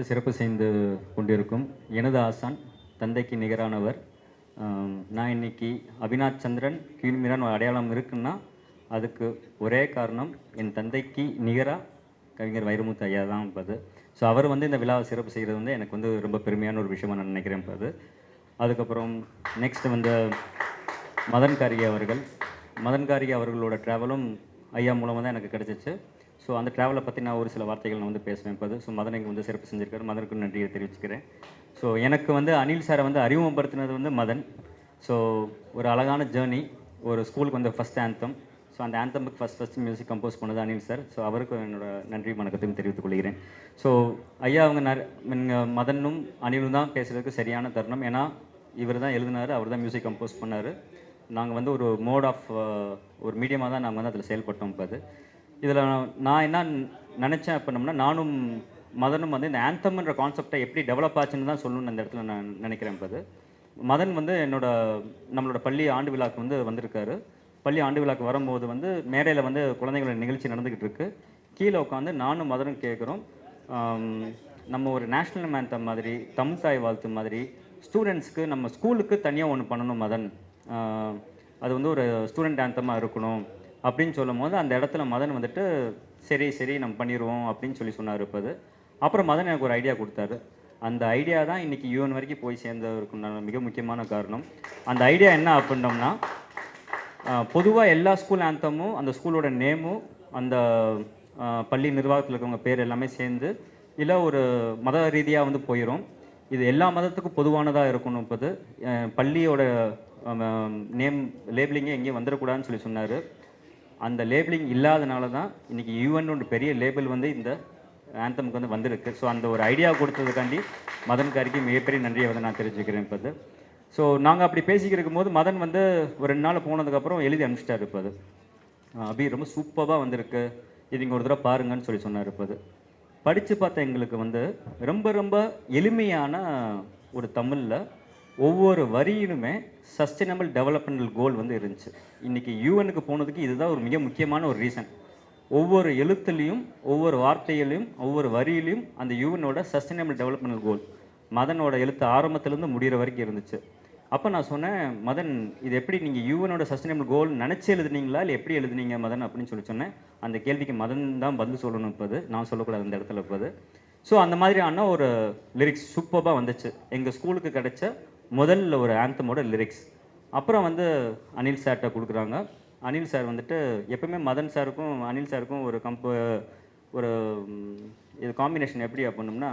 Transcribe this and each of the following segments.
வந்து சிறப்பு செய்து கொண்டிருக்கும் எனது ஆசான், தந்தைக்கு நிகரானவர். நான் இன்னைக்கு அவினாஷ் சந்திரன் குயின் மீரான் ஒரு அடையாளம் இருக்குன்னா அதுக்கு ஒரே காரணம் என் தந்தைக்கு நிகராக கவிஞர் வைரமுத்து ஐயா தான் இருப்பது. ஸோ அவர் வந்து இந்த விழாவை சிறப்பு செய்கிறது வந்து எனக்கு வந்து ரொம்ப பெருமையான ஒரு விஷயமா நான் நினைக்கிறேன் இருப்பது. அதுக்கப்புறம் நெக்ஸ்ட் வந்து மதன் கார்கே அவர்களோட ட்ராவலும் ஐயா மூலமாக தான் எனக்கு கிடச்சிச்சு. ஸோ அந்த ட்ராவலை பற்றி நான் ஒரு சில வார்த்தைகள் நான் வந்து பேசுவேன் இப்போது. ஸோ மதன் இங்கே வந்து சிறப்பு செஞ்சுருக்காரு, மதனுக்கு நன்றியை தெரிவிச்சுக்கிறேன். ஸோ எனக்கு வந்து அனில் சாரை வந்து அறிமுகப்படுத்தினது வந்து மதன். ஸோ ஒரு அழகான ஜேர்னி, ஒரு ஸ்கூலுக்கு வந்து ஃபஸ்ட் ஆந்தம். ஸோ அந்த ஆந்தமுக்கு ஃபஸ்ட் மியூசிக் கம்போஸ் பண்ணது அனில் சார். ஸோ அவருக்கு என்னோட நன்றி வணக்கத்தையும் தெரிவித்துக் கொள்கிறேன். ஸோ ஐயா அவங்க மதனும் அனிலும் தான் பேசுகிறதுக்கு சரியான தருணம். ஏன்னா இவர் தான் எழுதினார், அவர் தான் மியூசிக் கம்போஸ் பண்ணார். நாங்கள் வந்து ஒரு மோட் ஆஃப் ஒரு மீடியமாக தான் நாங்கள் வந்து அதில் செயல்பட்டோம். இப்போ அது இதில் நான் என்ன நினச்சேன் அப்படின்னோம்னா, நானும் மதனும் வந்து இந்த ஆந்தம்ன்ற கான்செப்டை எப்படி டெவலப் ஆச்சுன்னு தான் சொல்லணும்னு அந்த இடத்துல நான் நினைக்கிறேன். இப்போ அது மதன் வந்து நம்மளோட பள்ளி ஆண்டு விழாவுக்கு வந்து வந்திருக்காரு. பள்ளி ஆண்டு விழாவுக்கு வரும்போது வந்து மேடையில் வந்து குழந்தைங்களோட நிகழ்ச்சி நடந்துக்கிட்டு இருக்கு. கீழே உட்காந்து நானும் மதனும் கேட்குறோம், நம்ம ஒரு நேஷ்னல் ஆந்தம் மாதிரி, தமிழ் தாய் வாழ்த்து மாதிரி ஸ்டூடெண்ட்ஸ்க்கு நம்ம ஸ்கூலுக்கு தனியாக ஒன்று பண்ணணும் மதன், அது வந்து ஒரு ஸ்டூடெண்ட் ஆந்தமாக இருக்கணும் அப்படின்னு சொல்லும் போது அந்த இடத்துல மதன் வந்துட்டு சரி நம்ம பண்ணிடுவோம் அப்படின்னு சொன்னார். இப்போது அப்புறம் மதன் எனக்கு ஒரு ஐடியா கொடுத்தாரு. அந்த ஐடியா தான் இன்றைக்கி யூஎன் வரைக்கும் போய் சேர்ந்ததுக்குண்டான மிக முக்கியமான காரணம். அந்த ஐடியா என்ன அப்படின்னோம்னா, பொதுவாக எல்லா ஸ்கூல் ஆந்தமும் அந்த ஸ்கூலோட நேமும் அந்த பள்ளி நிர்வாகத்தில் இருக்கிறவங்க பேர் எல்லாமே சேர்ந்து இல்லை ஒரு மத ரீதியாக வந்து போயிடும். இது எல்லா மதத்துக்கும் பொதுவானதாக இருக்கணும். இப்போது பள்ளியோட நேம் லேபிளிங்கே எங்கேயும் வந்துடக்கூடாதுன்னு சொன்னார். அந்த லேபிளிங் இல்லாதனால தான் இன்றைக்கி யூஎன் பெரிய லேபிள் வந்து இந்த ஆந்தமுக்கு வந்து வந்திருக்கு. ஸோ அந்த ஒரு ஐடியா கொடுத்ததுக்காண்டி மதன் கார்கே மிகப்பெரிய நன்றியை வந்து நான் தெரிஞ்சுக்கிறேன். இப்போ ஸோ நாங்கள் அப்படி பேசிக்கிருக்கும் போது மதன் வந்து ஒரு 2 நாள் போனதுக்கப்புறம் எழுதி அனுப்பிச்சிட்டார். இப்போ அபி ரொம்ப சூப்பராக வந்திருக்கு, இது இங்கே ஒரு தடவை பாருங்கன்னு சொன்னார். இப்போ படித்து பார்த்தா எங்களுக்கு வந்து ரொம்ப எளிமையான ஒரு தமிழில் ஒவ்வொரு வரியிலுமே சஸ்டைனபிள் டெவலப்மெண்டல் கோல் வந்து இருந்துச்சு. இன்றைக்கி யூஎனுக்கு போனதுக்கு இதுதான் ஒரு மிக முக்கியமான ஒரு ரீசன். ஒவ்வொரு எழுத்துலேயும் ஒவ்வொரு வார்த்தையிலையும் ஒவ்வொரு வரியிலையும் அந்த யூஎனோட சஸ்டைனபிள் டெவலப்மெண்டல் கோல் மதனோட எழுத்து ஆரம்பத்துலேருந்து முடிகிற வரைக்கும் இருந்துச்சு. அப்போ நான் சொன்னேன், மதன் இது எப்படி நீங்கள் யூஎனோட சஸ்டைனபிள் கோல் நினச்சி எழுதுனீங்களா இல்லை எப்படி எழுதுனீங்க மதன் அப்படின்னு சொன்னேன். அந்த கேள்விக்கு மதன் தான் பதில் சொல்லணும். இப்போது நான் சொல்லக்கூடாது அந்த இடத்துல. இப்போது ஸோ அந்த மாதிரியான ஒரு லிரிக்ஸ் சூப்பராக வந்துச்சு. எங்கள் ஸ்கூலுக்கு கிடைச்ச முதல்ல ஒரு ஆந்தமோட லிரிக்ஸ். அப்புறம் வந்து அனில் சார்கிட்ட கொடுக்குறாங்க. அனில் சார் வந்துட்டு எப்பவுமே மதன் சாருக்கும் அனில் சாருக்கும் ஒரு இது காம்பினேஷன் எப்படி அப்படின்னோம்னா,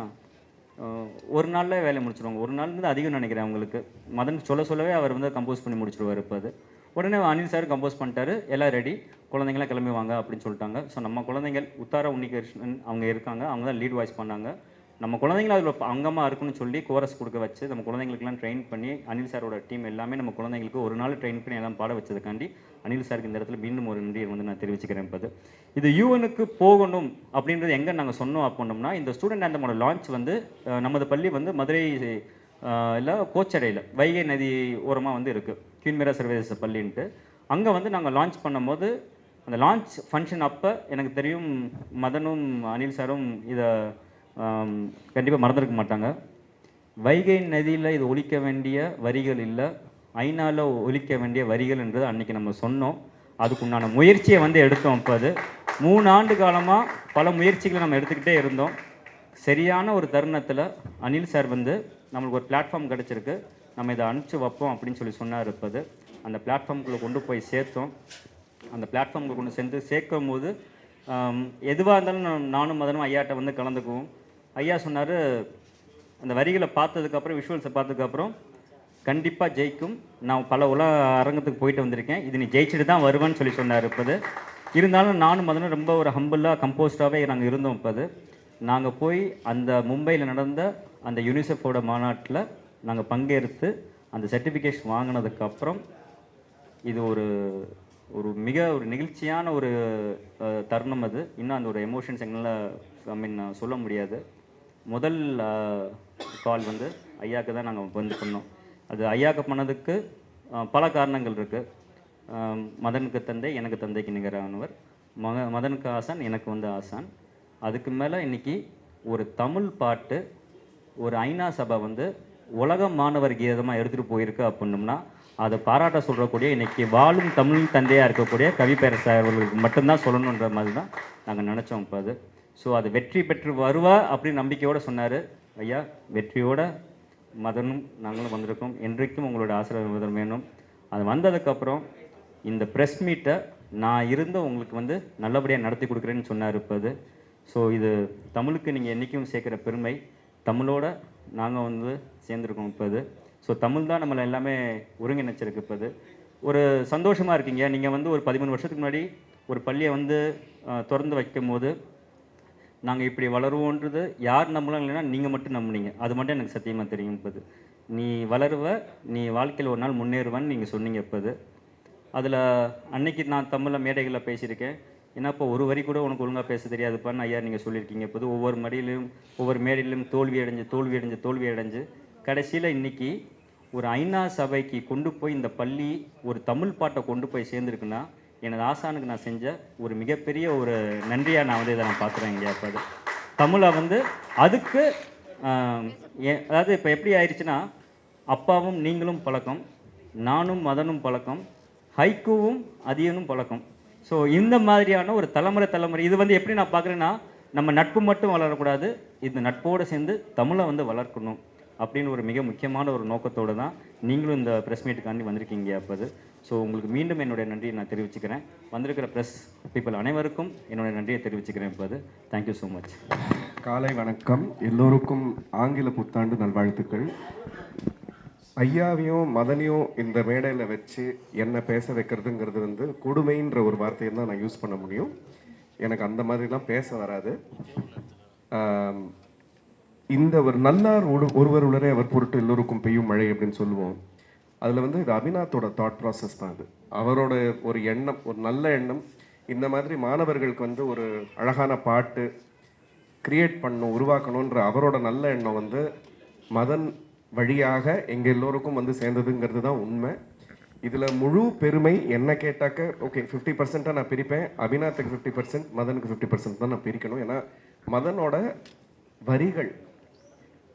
ஒரு நாளில் வேலையை முடிச்சிடுவாங்க. ஒரு நாள் வந்து அதிகம் நினைக்கிறேன் அவங்களுக்கு. மதன் சொல்லவே அவர் வந்து கம்போஸ் பண்ணி முடிச்சிடுவார். இப்போ அது உடனே அனில் சார் கம்போஸ் பண்ணிட்டாரு, எல்லாம் ரெடி, குழந்தைங்களாம் கிளம்பி வாங்க அப்படின்னு சொல்லிட்டாங்க. ஸோ நம்ம குழந்தைங்கள் உத்தார உன்னிகிருஷ்ணன் அவங்க இருக்காங்க, அவங்க தான் லீட் வாய்ஸ் பண்ணாங்க. நம்ம குழந்தைங்கள அதில் அங்கமாக இருக்குன்னு சொல்லி கோரஸ் கொடுக்க வச்சு நம்ம குழந்தைங்களுக்குலாம் ட்ரெயின் பண்ணி அனில் சாரோட டீம் எல்லாமே நம்ம குழந்தைங்களுக்கு ஒரு நாள் ட்ரெயின் பண்ணி எல்லாம் பாட வச்சதுக்காண்டி அனில் சாருக்கு இந்த இடத்துல மீண்டும் ஒரு நன்றியை வந்து நான் தெரிவிச்சுக்கிறேன். இப்போ இது யூஎனுக்கு போகணும் அப்படின்றது எங்கே நாங்கள் சொன்னோம் அப்படின்னோம்னா, இந்த ஸ்டூடெண்ட் ஆந்தமோட லான்ச் வந்து நமது பள்ளி வந்து மதுரை இல்லை கோச்சடையில் வைகை நதி ஓரமாக வந்து இருக்குது, குயின் மீரா சர்வதேச பள்ளின்ட்டு. அங்கே வந்து நாங்கள் லான்ச் பண்ணும்போது அந்த லான்ச் ஃபங்க்ஷன் அப்போ எனக்கு தெரியும் மதனும் அனில் சாரும் இதை கண்டிப்பாக மறந்துருக்க மாட்டாங்க. வைகை நதியில் இது ஒலிக்க வேண்டிய வரிகள் இல்லை, ஐநாவில் ஒலிக்க வேண்டிய வரிகள் என்றது அன்றைக்கி நம்ம சொன்னோம். அதுக்குண்டான முயற்சியை வந்து எடுத்தோம். இப்போ அது 3 ஆண்டு காலமாக பல முயற்சிகளை நம்ம எடுத்துக்கிட்டே இருந்தோம். சரியான ஒரு தருணத்தில் அனில் சார் வந்து நம்மளுக்கு ஒரு பிளாட்ஃபார்ம் கிடச்சிருக்கு, நம்ம இதை அனுப்பிச்சி வைப்போம் அப்படின்னு சொன்னார். இப்போ அந்த பிளாட்ஃபார்முக்குள்ளே கொண்டு போய் சேர்த்தோம். அந்த பிளாட்ஃபார்முக்கு கொண்டு சேர்க்கும் போது எதுவாக இருந்தாலும் நானும் மதனும் ஐயாட்ட வந்து கலந்துக்குவோம். ஐயா சொன்னார், அந்த வரிகளை பார்த்ததுக்கப்புறம் விஷுவல்ஸை பார்த்ததுக்கப்புறம் கண்டிப்பாக ஜெயிக்கும், நான் பல அரங்கத்துக்கு போயிட்டு வந்திருக்கேன், இது நீ ஜெயிச்சுட்டு தான் வருவேன்னு சொன்னார். இப்போ இருந்தாலும் நானும் மதனும் ரொம்ப ஒரு ஹம்பிளாக கம்போஸ்டாகவே நாங்கள் இருந்தோம். இப்போ நாங்கள் போய் அந்த மும்பையில் நடந்த அந்த யூனிசெஃபோட மாநாட்டில் நாங்கள் பங்கேற்று அந்த சர்டிஃபிகேஷன் வாங்கினதுக்கப்புறம் இது ஒரு மிக ஒரு நெகிழ்ச்சியான ஒரு தருணம். அது இன்னும் அந்த ஒரு எமோஷன்ஸ் எங்களால் சொல்ல முடியாது. முதல் கால் வந்து ஐயாவுக்கு தான் நாங்கள் வந்து பண்ணோம். அது ஐயாவுக்கு பண்ணதுக்கு பல காரணங்கள் இருக்குது. மதனுக்கு தந்தை, எனக்கு தந்தைக்கு நிகரானவர். மதனுக்கு ஆசான், எனக்கு வந்து ஆசான். அதுக்கு மேலே இன்றைக்கி ஒரு தமிழ் பாட்டு ஒரு ஐநா சபை வந்து உலக மாணவர் கீதமாக எடுத்துகிட்டு போயிருக்கு அப்படின்னோம்னா அதை பாராட்ட சொல்கிறக்கூடிய இன்றைக்கி வாழும் தமிழ் தந்தையாக இருக்கக்கூடிய கவிப்பேரசு அவர்களுக்கு மட்டும்தான் சொல்லணுன்ற மாதிரி தான் நாங்கள் நினச்சோம். இப்போ அது அது வெற்றி பெற்று வருவா அப்படின்னு நம்பிக்கையோடு சொன்னார். ஐயா வெற்றியோட மதனும் நாங்களும் வந்திருக்கோம். என்றைக்கும் உங்களோட ஆசீர்வாதம் வேணும். அது வந்ததுக்கப்புறம் இந்த ப்ரெஸ் மீட்டை நான் இருந்த உங்களுக்கு வந்து நல்லபடியாக நடத்தி கொடுக்குறேன்னு சொன்னார். இப்போ அது இது தமிழுக்கு நீங்கள் என்றைக்கும் சேர்க்குற பெருமை, தமிழோட நாங்கள் வந்து சேர்ந்துருக்கோம். இப்போ அது தமிழ் தான் நம்மளை எல்லாமே ஒருங்கிணைச்சிருக்கு. இப்போ அது ஒரு சந்தோஷமாக இருக்கீங்க. நீங்கள் வந்து ஒரு 13 வருஷத்துக்கு முன்னாடி ஒரு பள்ளியை வந்து திறந்து வைக்கும் போது நாங்கள் இப்படி வளருவோன்றது யார் நம்பலாம் இல்லைன்னா நீங்கள் மட்டும் நம்புனீங்க. அது மட்டும் எனக்கு சத்தியமாக தெரியும். இப்போ நீ வளருவ, நீ வாழ்க்கையில் ஒரு நாள் முன்னேறுவான்னு நீங்கள் சொன்னீங்க. இப்போ அதில் அன்னைக்கு நான் தமிழில் மேடைகளில் பேசியிருக்கேன். ஏன்னா இப்போ ஒரு வரி கூட உனக்கு ஒழுங்காக பேச தெரியாதுப்பான்னு ஐயா நீங்கள் சொல்லியிருக்கீங்க. இப்போ ஒவ்வொரு மடியிலும் ஒவ்வொரு மேடையிலும் தோல்வி அடைஞ்சு கடைசியில் இன்றைக்கி ஒரு ஐநா சபைக்கு கொண்டு போய் இந்த பள்ளி ஒரு தமிழ் பாட்டை கொண்டு போய் சேர்ந்துருக்குன்னா எனது ஆசானுக்கு நான் செஞ்ச ஒரு மிகப்பெரிய ஒரு நன்றியாக நான் வந்து இதை நான் பார்க்குறேன். இங்கே அப்போ தமிழை வந்து அதுக்கு அதாவது இப்போ எப்படி ஆயிடுச்சுன்னா அப்பாவும் நீங்களும் பழக்கம், நானும் மதனும் பழக்கம், ஹைக்கூவும் அதியனும் பழக்கம். இந்த மாதிரியான ஒரு தலைமுறை இது வந்து எப்படி நான் பார்க்குறேன்னா நம்ம நட்பு மட்டும் வளரக்கூடாது, இந்த நட்போடு சேர்ந்து தமிழை வந்து வளர்க்கணும் அப்படின்னு ஒரு மிக முக்கியமான ஒரு நோக்கத்தோடு தான் நீங்களும் இந்த ப்ரெஸ் மீட்டுக்காண்டி வந்திருக்கீங்க. அப்போது உங்களுக்கு மீண்டும் என்னுடைய நன்றியை நான் தெரிவிச்சுக்கிறேன். வந்திருக்கிற ப்ரெஸ் பீப்புள் அனைவருக்கும் என்னுடைய நன்றியை தெரிவிச்சுக்கிறேன். இப்போது தேங்க்யூ ஸோ மச். காலை வணக்கம். எல்லோருக்கும் ஆங்கில புத்தாண்டு நல்வாழ்த்துக்கள். ஐயாவையும் மதனையும் இந்த மேடையில் வச்சு என்ன பேச வைக்கிறதுங்கிறது வந்து கொடுமைன்ற ஒரு வார்த்தையை தான் நான் யூஸ் பண்ண முடியும். எனக்கு அந்த மாதிரிலாம் பேச வராது. இந்த ஒரு நல்லார் ஒருவர் உலரே அவர் பொருட்டு எல்லோருக்கும் பெய்யும் மழை அப்படின்னு சொல்லுவோம். அதில் வந்து இது அபிநாத்தோட தாட் ப்ராசஸ் தான். அது அவரோட ஒரு எண்ணம், ஒரு நல்ல எண்ணம். இந்த மாதிரி மாணவர்களுக்கு வந்து ஒரு அழகான பாட்டு கிரியேட் பண்ணணும், உருவாக்கணுன்ற அவரோட நல்ல எண்ணம் வந்து மதன் வழியாக எங்கள் எல்லோருக்கும் வந்து சேர்ந்ததுங்கிறது தான் உண்மை. இதில் முழு பெருமை என்ன கேட்டாக்க ஓகே 50% நான் பிரிப்பேன். அபிநாத்துக்கு 50%, மதனுக்கு 50% தான் நான் பிரிக்கணும். ஏன்னா மதனோட வரிகள்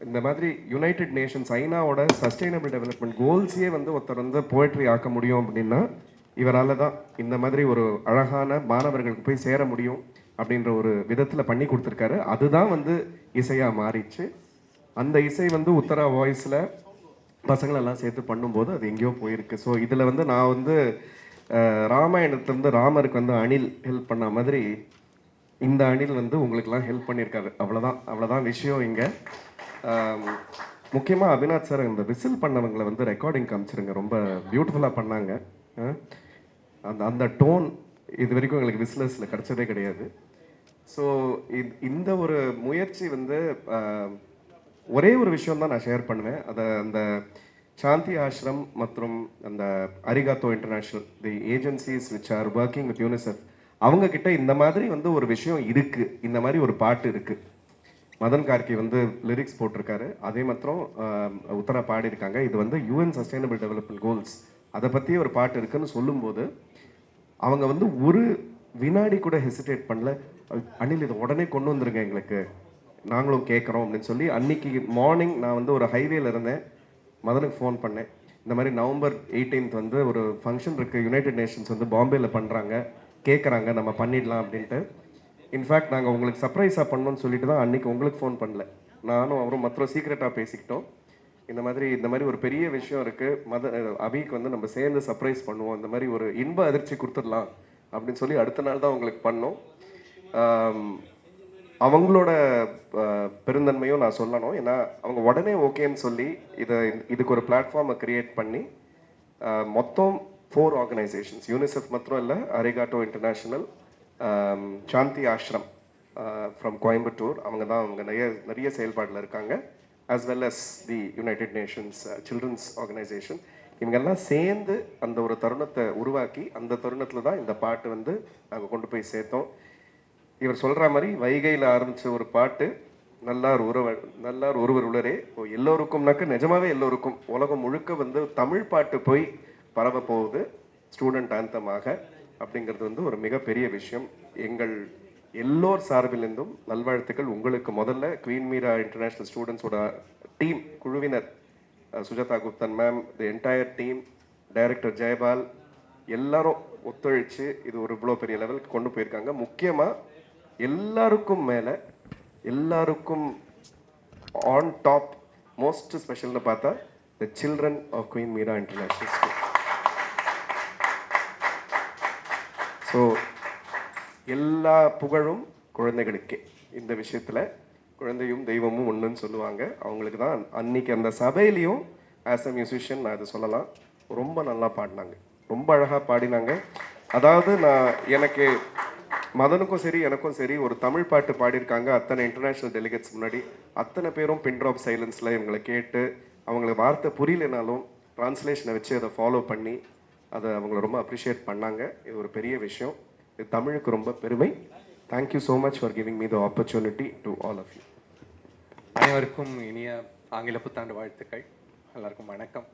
இந்த மாதிரி யுனைடெட் நேஷன்ஸ் ஐநாவோட சஸ்டைனபிள் டெவலப்மெண்ட் கோல்ஸையே வந்து ஒருத்தர் வந்து போய்ட்ரி ஆக்க முடியும் அப்படின்னா இவரால் தான். இந்த மாதிரி ஒரு அழகான மாணவர்களுக்கு போய் சேர முடியும் அப்படின்ற ஒரு விதத்தில் பண்ணி கொடுத்துருக்காரு. அதுதான் வந்து இசையாக மாறிச்சு. அந்த இசை வந்து உத்தரா வாய்ஸில் பசங்களெல்லாம் சேர்த்து பண்ணும்போது அது எங்கேயோ போயிருக்கு. இதில் வந்து நான் வந்து ராமாயணத்துலேருந்து ராமருக்கு வந்து அணில் ஹெல்ப் பண்ண மாதிரி இந்த அணில் வந்து உங்களுக்கெல்லாம் ஹெல்ப் பண்ணியிருக்காரு. அவ்வளோதான் விஷயம். இங்கே முக்கியமாக அபிநாத் சார் இந்த விசில் பண்ணவங்களை வந்து ரெக்கார்டிங் காமிச்சிருங்க. ரொம்ப பியூட்டிஃபுல்லாக பண்ணாங்க. அந்த டோன் இது வரைக்கும் எங்களுக்கு விசிலர்ஸில் கிடச்சதே கிடையாது. இந்த ஒரு முயற்சி வந்து ஒரே ஒரு விஷயம் தான் நான் ஷேர் பண்ணுவேன். அந்த சாந்தி ஆஷ்ரம் மற்றும் அந்த Arigato International the agencies which are working with UNICEF அவங்க கிட்ட இந்த மாதிரி வந்து ஒரு விஷயம் இருக்குது, இந்த மாதிரி ஒரு பாட்டு இருக்குது. மதன் கார்கி வந்து லிரிக்ஸ் போட்டிருக்காரு, அதே மாத்திரம் உத்தரா பாடியிருக்காங்க. இது வந்து UN சஸ்டைனபிள் டெவலப்மெண்ட் கோல்ஸ் அதை பற்றி ஒரு பாட்டு இருக்குன்னு சொல்லும்போது அவங்க வந்து ஒரு வினாடி கூட ஹெசிடேட் பண்ணல. அனில் இதை உடனே கொண்டு வந்துருங்க, எங்களுக்கு நாங்களும் கேட்குறோம் அப்படின்னு சொல்லி அன்னைக்கு மார்னிங் நான் வந்து ஒரு ஹைவேல இருந்தேன். மதனுக்கு ஃபோன் பண்ணேன். இந்த மாதிரி நவம்பர் 18 வந்து ஒரு ஃபங்க்ஷன் இருக்குது, யுனைடெட் நேஷன்ஸ் வந்து பாம்பேயில் பண்ணுறாங்க, கேட்குறாங்க, நம்ம பண்ணிடலாம் அப்படின்ட்டு. இன்ஃபேக்ட் நாங்கள் உங்களுக்கு சர்ப்ரைஸாக பண்ணணும்னு சொல்லிட்டு தான் அன்றைக்கி உங்களுக்கு ஃபோன் பண்ணல. நானும் அவரும் மற்ற சீக்ரெட்டாக பேசிக்கிட்டோம். இந்த மாதிரி ஒரு பெரிய விஷயம் இருக்குது, அபிக்கு வந்து நம்ம சேர்ந்து சர்ப்ரைஸ் பண்ணுவோம், இந்த மாதிரி ஒரு இன்ப அதிர்ச்சி கொடுத்துடலாம் அப்படின்னு சொல்லி அடுத்த நாள் தான் உங்களுக்கு பண்ணோம். அவங்களோட பெருந்தன்மையும் நான் சொல்லணும். ஏன்னா அவங்க உடனே ஓகேன்னு சொல்லி இதுக்கு ஒரு பிளாட்ஃபார்மை க்ரியேட் பண்ணி மொத்தம் 4 ஆர்கனைசேஷன்ஸ், யூனிசெஃப் மாத்திரம் இல்லை, Arigato International, Shanti Ashram from Coimbatore, அவங்க நிறைய செயல்பாடில் இருக்காங்க, as well as the United Nations children's organisation. இவங்கெல்லாம் சேர்ந்து அந்த ஒரு தருணத்தை உருவாக்கி அந்த தருணத்தில் தான் இந்த பாட்டு வந்து நாங்கள் கொண்டு போய் சேர்த்தோம். இவர் சொல்கிற மாதிரி வைகையில் ஆரம்பித்த ஒரு பாட்டு நல்லார் ஒருவர் உளரே எல்லோருக்கும்னாக்க நிஜமாவே எல்லோருக்கும் உலகம் முழுக்க வந்து தமிழ் பாட்டு போய் பரவ போகுது ஸ்டூடெண்ட் ஆந்தமாக. அப்படிங்கிறது வந்து ஒரு மிகப்பெரிய விஷயம். எங்கள் எல்லோர் சார்பிலிருந்தும் நல்வாழ்த்துக்கள். உங்களுக்கு முதல்ல குவீன் மீரா இன்டர்நேஷ்னல் ஸ்டூடெண்ட்ஸோட டீம் குழுவினர், Sujatha Guptan ma'am, the entire team, director Jayapal எல்லாரும் ஒத்துழைச்சு இது ஒரு இவ்வளோ பெரிய லெவலுக்கு கொண்டு போயிருக்காங்க. முக்கியமாக எல்லாருக்கும் மேலே எல்லாருக்கும் ஆன் டாப் மோஸ்ட் ஸ்பெஷல்னு பார்த்தா the children of queen Meera international school. So எல்லா புகழும் குழந்தைகளுக்கே. இந்த விஷயத்தில் குழந்தையும் தெய்வமும் ஒன்றுன்னு சொல்லுவாங்க. அவங்களுக்கு தான் அன்னைக்கு அந்த சபையிலையும் ஆஸ் அ மியூசிஷியன் நான் இதை சொல்லலாம், ரொம்ப நல்லா பாடினாங்க, ரொம்ப அழகாக பாடினாங்க. அதாவது எனக்கு மதனுக்கும் சரி எனக்கும் சரி ஒரு தமிழ் பாட்டு பாடியிருக்காங்க அத்தனை இன்டர்நேஷ்னல் டெலிகேட்ஸ் முன்னாடி. அத்தனை பேரும் பின் ட்ராப் சைலன்ஸில் இவங்களை கேட்டு அவங்களுக்கு வார்த்தை புரியலைனாலும் ட்ரான்ஸ்லேஷனை வச்சு அதை ஃபாலோ பண்ணி அதை அவங்கள ரொம்ப அப்ரிஷியேட் பண்ணாங்க. இது ஒரு பெரிய விஷயம். இது தமிழுக்கு ரொம்ப பெருமை. Thank you so much for giving me the opportunity to all of you. அனைவருக்கும் இனிய ஆங்கில புத்தாண்டு வாழ்த்துக்கள். எல்லாருக்கும் வணக்கம்.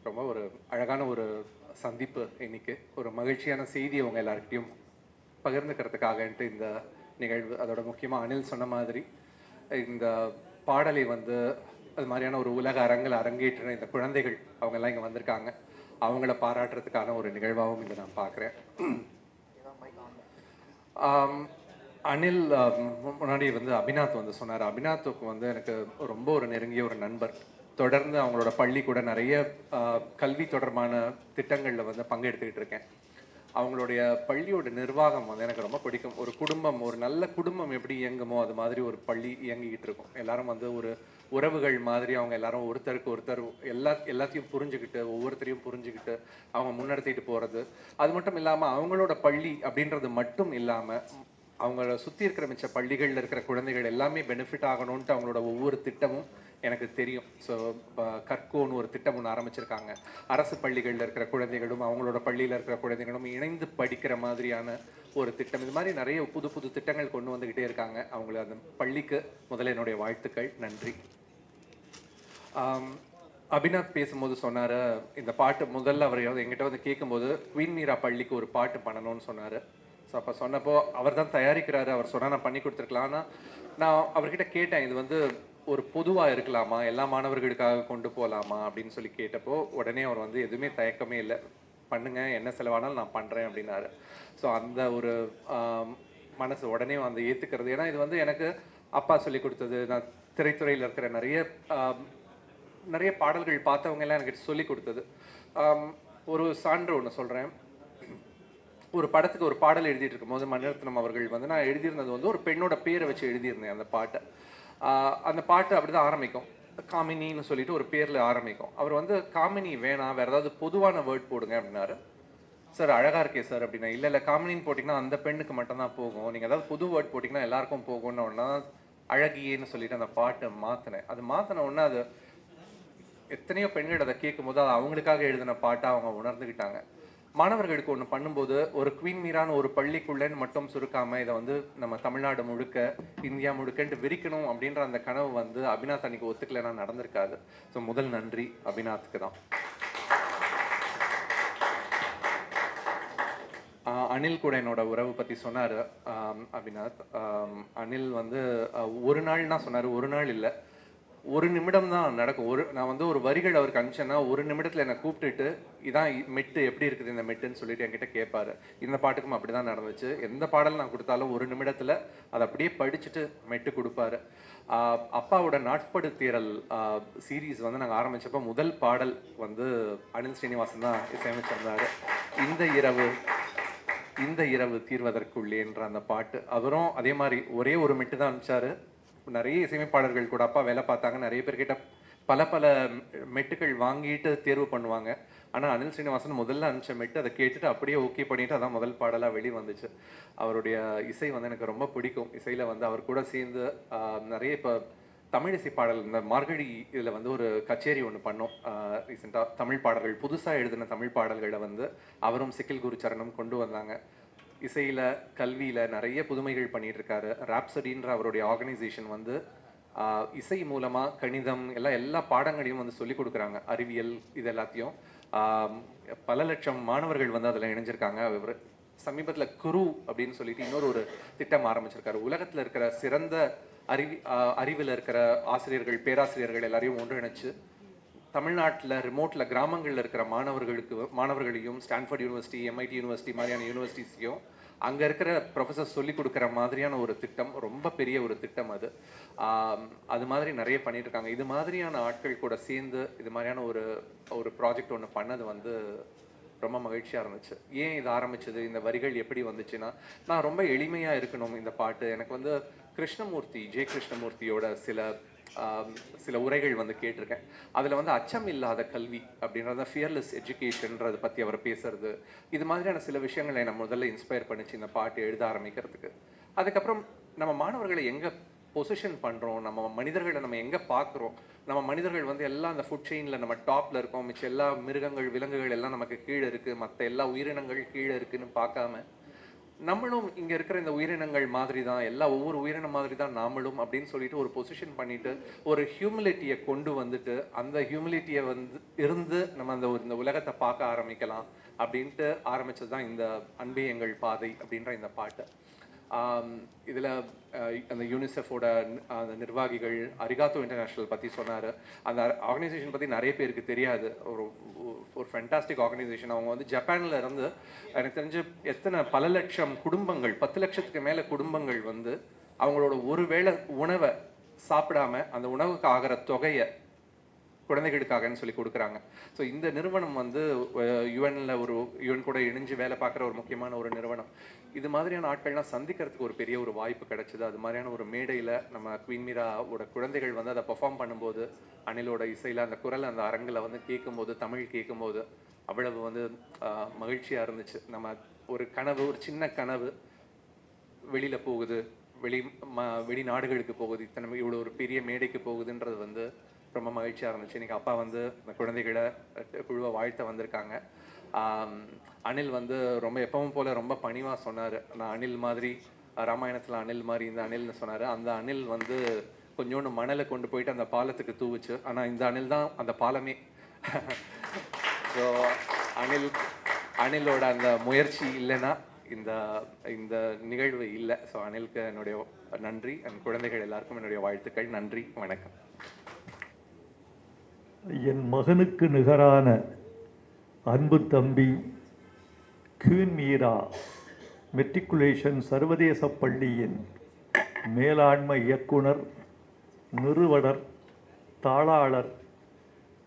ரொம்ப ஒரு அழகான ஒரு சந்திப்பு இன்னைக்கு. ஒரு மகிழ்ச்சியான செய்தி அவங்க எல்லாருக்கிட்டையும் பகிர்ந்துக்கிறதுக்காகன்ட்டு இந்த நிகழ்வு. அதோட முக்கியமாக அனில் சொன்ன மாதிரி இந்த பாடலை வந்து அது மாதிரியான ஒரு உலக அரங்கில் அரங்கேற்றின இந்த குழந்தைகள் அவங்க எல்லாம் இங்கே வந்திருக்காங்க. அவங்கள பாராட்டுறதுக்கான ஒரு நிகழ்வாகவும் இதை நான் பார்க்குறேன். அனில் முன்னாடி வந்து அபிநாத் வந்து சொன்னார். அபிநாத்துக்கு வந்து எனக்கு ரொம்ப ஒரு நெருங்கிய ஒரு நண்பர். தொடர்ந்து அவங்களோட பள்ளி கூட நிறைய கல்வி தொடர்பான திட்டங்களில் வந்து பங்கெடுத்துக்கிட்டு இருக்கேன். அவங்களுடைய பள்ளியோட நிர்வாகம் வந்து எனக்கு ரொம்ப பிடிக்கும். ஒரு குடும்பம், ஒரு நல்ல குடும்பம் எப்படி இயங்குமோ அது மாதிரி ஒரு பள்ளி இயங்கிக்கிட்டு இருக்கும். எல்லாரும் வந்து ஒரு உறவுகள் மாதிரி அவங்க எல்லாரும் ஒருத்தருக்கு ஒருத்தர் எல்லாத்தையும் புரிஞ்சுக்கிட்டு ஒவ்வொருத்தரையும் புரிஞ்சுக்கிட்டு அவங்க முன்னெடுத்திட்டு போகிறது. அது மட்டும் இல்லாமல் அவங்களோட பள்ளி அப்படின்றது மட்டும் இல்லாமல் அவங்கள சுற்றி இருக்கிற மிச்ச பள்ளிகளில் இருக்கிற குழந்தைகள் எல்லாமே பெனிஃபிட் ஆகணும்ன்ட்டு அவங்களோட ஒவ்வொரு திட்டமும் எனக்கு தெரியும். ஸோ கற்கோன்னு ஒரு திட்டம் ஒன்று ஆரம்பிச்சிருக்காங்க. அரசு பள்ளிகளில் இருக்கிற குழந்தைகளும் அவங்களோட பள்ளியில் இருக்கிற குழந்தைகளும் இணைந்து படிக்கிற மாதிரியான ஒரு திட்டம். இது மாதிரி நிறைய புது புது திட்டங்கள் கொண்டு வந்துக்கிட்டே இருக்காங்க. அவங்கள அந்த பள்ளிக்கு முதல்ல என்னுடைய வாழ்த்துக்கள், நன்றி. அபிநாத் பேசும்போது சொன்னார், இந்த பாட்டு முதல்ல அவர் எங்கிட்ட வந்து கேட்கும்போது குவீன் மீரா பள்ளிக்கு ஒரு பாட்டு பண்ணணும்னு சொன்னார். ஸோ அப்போ சொன்னப்போ அவர் தான் தயாரிக்கிறாரு, அவர் சொன்னால் நான் பண்ணி கொடுத்துருக்கலாம். ஆனால் நான் அவர்கிட்ட கேட்டேன், இது வந்து ஒரு பொதுவாக இருக்கலாமா, எல்லா மாணவர்களுக்காக கொண்டு போகலாமா அப்படின்னு சொல்லி கேட்டப்போ உடனே அவர் வந்து எதுவுமே தயக்கமே இல்லை, பண்ணுங்க என்ன செலவானாலும் நான் பண்ணுறேன் அப்படின்னாரு. ஸோ அந்த ஒரு மனசு உடனே வந்து ஏற்றுக்கிறது. ஏன்னா இது வந்து எனக்கு அப்பா சொல்லி கொடுத்தது. நான் திரைத்துறையில் இருக்கிற நிறைய பாடல்கள் பார்த்தவங்க எல்லாம் எனக்கு சொல்லி கொடுத்தது. ஒரு சான்று ஒன்று சொல்கிறேன். ஒரு படத்துக்கு ஒரு பாடல் எழுதிட்டு இருக்கும்போது மணிரத்னம் அவர்கள் வந்து நான் எழுதியிருந்தது வந்து ஒரு பெண்ணோட பேரை வச்சு எழுதியிருந்தேன் அந்த பாட்டை. அந்த பாட்டு அப்படிதான் ஆரம்பிக்கும், காமினின்னு சொல்லிட்டு ஒரு பேரில் ஆரம்பிக்கும். அவர் வந்து காமினி வேணாம், வேறு ஏதாவது பொதுவான வேர்ட் போடுங்க அப்படின்னாரு. சார் அழகாக இருக்கே சார் அப்படின்னா, இல்லை காமினின்னு போட்டிங்கன்னா அந்த பெண்ணுக்கு மட்டும்தான் போகும், நீங்கள் ஏதாவது புது வேர்ட் போட்டிங்கன்னா எல்லாருக்கும் போகும்னு ஒன்றா அழகியேன்னு சொல்லிட்டு அந்த பாட்டை மாற்றினேன். அது மாற்றின உடனே அது எத்தனையோ பெண்கள் அதை கேட்கும்போது அது அவங்களுக்காக எழுதின பாட்டை அவங்க உணர்ந்துக்கிட்டாங்க. மாணவர்களுக்கு ஒன்று பண்ணும்போது ஒரு குவீன் மீரான்னு ஒரு பள்ளிக்குள்ளேன்னு மட்டும் சுருக்காமல் இதை வந்து நம்ம தமிழ்நாடு முழுக்க இந்தியா முழுக்கன்ட்டு விரிக்கணும் அப்படின்ற அந்த கனவு வந்து அபிநாத் அன்னைக்கு ஒத்துக்கலைன்னா நடந்திருக்காது. ஸோ முதல் நன்றி அபிநாத்துக்கு தான். அனில் கூட என்னோட உறவு பற்றி சொன்னார் அபிநாத். அனில் வந்து ஒரு நாள்னா சொன்னார், ஒரு நாள் இல்லை, ஒரு நிமிடம் தான் நடக்கும். நான் வந்து ஒரு வரிகள் அவருக்கு அனுப்பிச்சேன்னா ஒரு நிமிடத்தில் என்னை கூப்பிட்டுட்டு இதான் மெட்டு எப்படி இருக்குது இந்த மெட்டுன்னு சொல்லிட்டு என்கிட்ட கேட்பாரு. இந்த பாட்டுக்கும் அப்படி தான் நடந்துச்சு. எந்த பாடல் நான் கொடுத்தாலும் ஒரு நிமிடத்தில் அதை அப்படியே படிச்சுட்டு மெட்டு கொடுப்பாரு. அப்பாவோட நாட்படு தேரல் சீரீஸ் வந்து நாங்கள் ஆரம்பித்தப்போ முதல் பாடல் வந்து அனில் ஸ்ரீனிவாசன் தான் இசையமைச்சிருந்தார். இந்த இரவு தீர்வதற்குள்ளேன்ற அந்த பாட்டு அவரும் அதே மாதிரி ஒரே ஒரு மெட்டு தான் அனுப்பிச்சாரு. நிறைய இசையமைப்பாளர்கள் கூட அப்பா வேலை பார்த்தாங்க, நிறைய பேர்கிட்ட பல மெட்டுகள் வாங்கிட்டு தேர்வு பண்ணுவாங்க. ஆனால் அனில் ஸ்ரீனிவாசன் முதல்ல அனுப்பிச்ச மெட்டு அதை கேட்டுட்டு அப்படியே ஓகே பண்ணிட்டு அதான் முதல் பாடலாக வெளியே வந்துச்சு. அவருடைய இசை வந்து எனக்கு ரொம்ப பிடிக்கும். இசையில் வந்து அவர் கூட சேர்ந்து நிறைய இப்போ தமிழ் இசை பாடல் இந்த மார்கழி இதில் வந்து ஒரு கச்சேரி ஒன்று பண்ணோம் ரீசெண்டாக. தமிழ் பாடல்கள் புதுசாக எழுதின தமிழ் பாடல்களை வந்து அவரும் சிக்கில் குருச்சரணம் கொண்டு வந்தாங்க. இசையில் கல்வியில் நிறைய புதுமைகள் பண்ணிட்டு இருக்காரு. ராப்சடின்ற அவருடைய ஆர்கனைசேஷன் வந்து இசை மூலமாக கணிதம் எல்லா பாடங்களையும் வந்து சொல்லிக் கொடுக்குறாங்க. அறிவியல் இது எல்லாத்தையும் பல லட்சம் மாணவர்கள் வந்து அதில் இணைஞ்சிருக்காங்க. சமீபத்தில் குரு அப்படின்னு சொல்லிட்டு இன்னொரு ஒரு திட்டம் ஆரம்பிச்சிருக்காரு. உலகத்தில் இருக்கிற சிறந்த அறிவில் இருக்கிற ஆசிரியர்கள், பேராசிரியர்கள் எல்லாரையும் ஒன்றிணைச்சு தமிழ்நாட்டில் ரிமோட்டில் கிராமங்களில் இருக்கிற மாணவர்களையும் ஸ்டான்ஃபோர்ட் யூனிவர்சிட்டி, MIT யூனிவர்சிட்டி மாதிரியான யூனிவர்சிட்டிஸையும் அங்கே இருக்கிற ப்ரொஃபஸர் சொல்லி கொடுக்குற மாதிரியான ஒரு திட்டம், ரொம்ப பெரிய ஒரு திட்டம் அது. அது மாதிரி நிறைய பண்ணிட்டு இருக்காங்க. இது மாதிரியான ஆட்கள் கூட சேர்ந்து இது மாதிரியான ஒரு ப்ராஜெக்ட் ஒன்று பண்ணது வந்து ரொம்ப மகிழ்ச்சியாக இருந்துச்சு. ஏன் இது ஆரம்பிச்சது, இந்த வரிகள் எப்படி வந்துச்சுன்னா, நான் ரொம்ப எளிமையாக இருக்கணும் இந்த பாட்டு. எனக்கு வந்து ஜே கிருஷ்ணமூர்த்தியோட சில உரைகள் வந்து கேட்டிருக்கேன். அதில் வந்து அச்சம் இல்லாத கல்வி அப்படின்றத, ஃபியர்லெஸ் எஜுகேஷன்றதை பற்றி அவர் பேசுறது, இது மாதிரியான சில விஷயங்களை நம்ம முதல்ல இன்ஸ்பயர் பண்ணிச்சு இந்த பாட்டு எழுத ஆரம்பிக்கிறதுக்கு. அதுக்கப்புறம் நம்ம மாணவர்களை எங்கே பொசிஷன் பண்ணுறோம், நம்ம மனிதர்களை நம்ம எங்கே பார்க்குறோம், நம்ம மனிதர்கள் வந்து எல்லாம் அந்த ஃபுட் செயினில் நம்ம டாப்பில் இருக்கோம், மிச்சம் எல்லா மிருகங்கள், விலங்குகள் எல்லாம் நமக்கு கீழே இருக்குது, மற்ற எல்லா உயிரினங்கள் கீழே இருக்குன்னு பார்க்காம நம்மளும் இங்கே இருக்கிற இந்த உயிரினங்கள் மாதிரி தான், ஒவ்வொரு உயிரினம் மாதிரி தான் நாமளும் அப்படின்னு சொல்லிட்டு ஒரு பொசிஷன் பண்ணிட்டு ஒரு ஹியூமிலிட்டியை கொண்டு வந்துட்டு அந்த ஹியூமிலிட்டியை வந்து இருந்து நம்ம இந்த உலகத்தை பார்க்க ஆரம்பிக்கலாம் அப்படின்ட்டு ஆரம்பிச்சது தான் இந்த அன்பே எங்கள் பாதை அப்படின்ற இந்த பாட்டு. இதில் அந்த யூனிசெஃபோட அந்த நிர்வாகிகள், அரிகாத்தோ இன்டர்நேஷ்னல் பற்றி சொன்னார். அந்த ஆர்கனைசேஷன் பற்றி நிறைய பேருக்கு தெரியாது. ஒரு ஃபேண்டாஸ்டிக் ஆர்கனைசேஷன். அவங்க வந்து ஜப்பானில் இருந்து எனக்கு தெரிஞ்சு பல லட்சம் குடும்பங்கள், 10 லட்சத்துக்கு மேலே குடும்பங்கள் வந்து அவங்களோட ஒரு வேளை உணவை சாப்பிடாம அந்த உணவுக்கு ஆகிற தொகையை குழந்தைகளுக்காகன்னு சொல்லி கொடுக்குறாங்க. ஸோ இந்த நிறுவனம் வந்து யுஎன் கூட இணைஞ்சு வேலை பார்க்குற ஒரு முக்கியமான ஒரு நிறுவனம். இது மாதிரியான ஆட்கள்லாம் சந்திக்கிறதுக்கு ஒரு பெரிய ஒரு வாய்ப்பு கிடைச்சிது. அது மாதிரியான ஒரு மேடையில் நம்ம குவீன் மீராவோட குழந்தைகள் வந்து அதை பெர்ஃபார்ம் பண்ணும்போது, அனிலோட இசையில் அந்த குரல் அந்த அரங்கில் வந்து கேட்கும்போது, தமிழ் கேட்கும்போது அவ்வளவு வந்து மகிழ்ச்சியாக இருந்துச்சு. நம்ம ஒரு சின்ன கனவு வெளியில் போகுது, வெளிநாடுகளுக்கு போகுது, இவ்வளோ ஒரு பெரிய மேடைக்கு போகுதுன்றது வந்து ரொம்ப மகிழ்ச்சியாக இருந்துச்சு. இன்னைக்கு அப்பா வந்து இந்த குழந்தைகளை குழுவை வாழ்த்த வந்திருக்காங்க. அனில் வந்து ரொம்ப எப்பவும் போல ரொம்ப பணிவாக சொன்னார். நான் அனில் மாதிரி, ராமாயணத்தில் அனில் மாதிரி இந்த அனில்னு சொன்னார். அந்த அனில் வந்து கொஞ்சோண்டு மணலை கொண்டு போயிட்டு அந்த பாலத்துக்கு தூவுச்சு. ஆனால் இந்த அனில் தான் அந்த பாலமே. ஸோ அனிலோட அந்த முயற்சி இல்லைன்னா இந்த நிகழ்வு இல்லை. ஸோ அனிலுக்கு என்னுடைய நன்றி. என் குழந்தைகள் எல்லாருக்கும் என்னுடைய வாழ்த்துக்கள். நன்றி, வணக்கம். என் மகனுக்கு நிகரான அன்பு தம்பி குவீன் மீரா மெட்ரிகுலேஷன் சர்வதேச பள்ளியின் மேலாண்மை இயக்குனர், நிறுவனர், தாளாளர்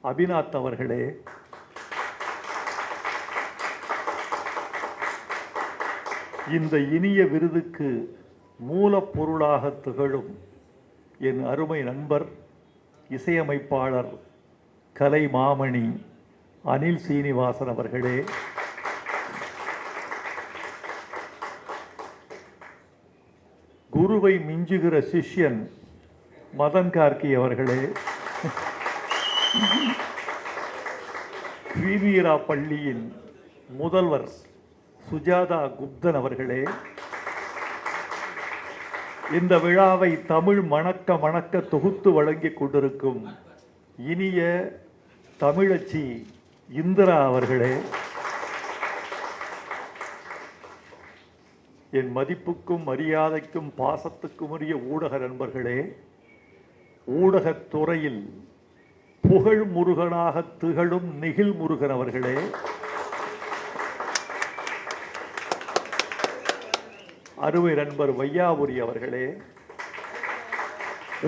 அபிநாத் அவர்களே, இந்த இனிய விருதுக்கு மூலப்பொருளாக திகழும் என் அருமை நண்பர், இசையமைப்பாளர், கலை மாமணி அனில் சீனிவாசன் அவர்களே, குருவை மிஞ்சுகிற சிஷ்யன் மதன் கார்கி அவர்களே, குவீன் பள்ளியின் முதல்வர் சுஜாதா குப்தன் அவர்களே, இந்த விழாவை தமிழ் மணக்க தொகுத்து வழங்கிக் கொண்டிருக்கும் இனிய தமிழச்சி இந்திரா அவர்களே, என் மதிப்புக்கும் மரியாதைக்கும் பாசத்துக்கும் உரிய ஊடக நண்பர்களே, ஊடகத்துறையில் புகழ் முருகனாக திகழும் நெகிழ் முருகன் அவர்களே, அருமை நண்பர் வையாபுரி அவர்களே,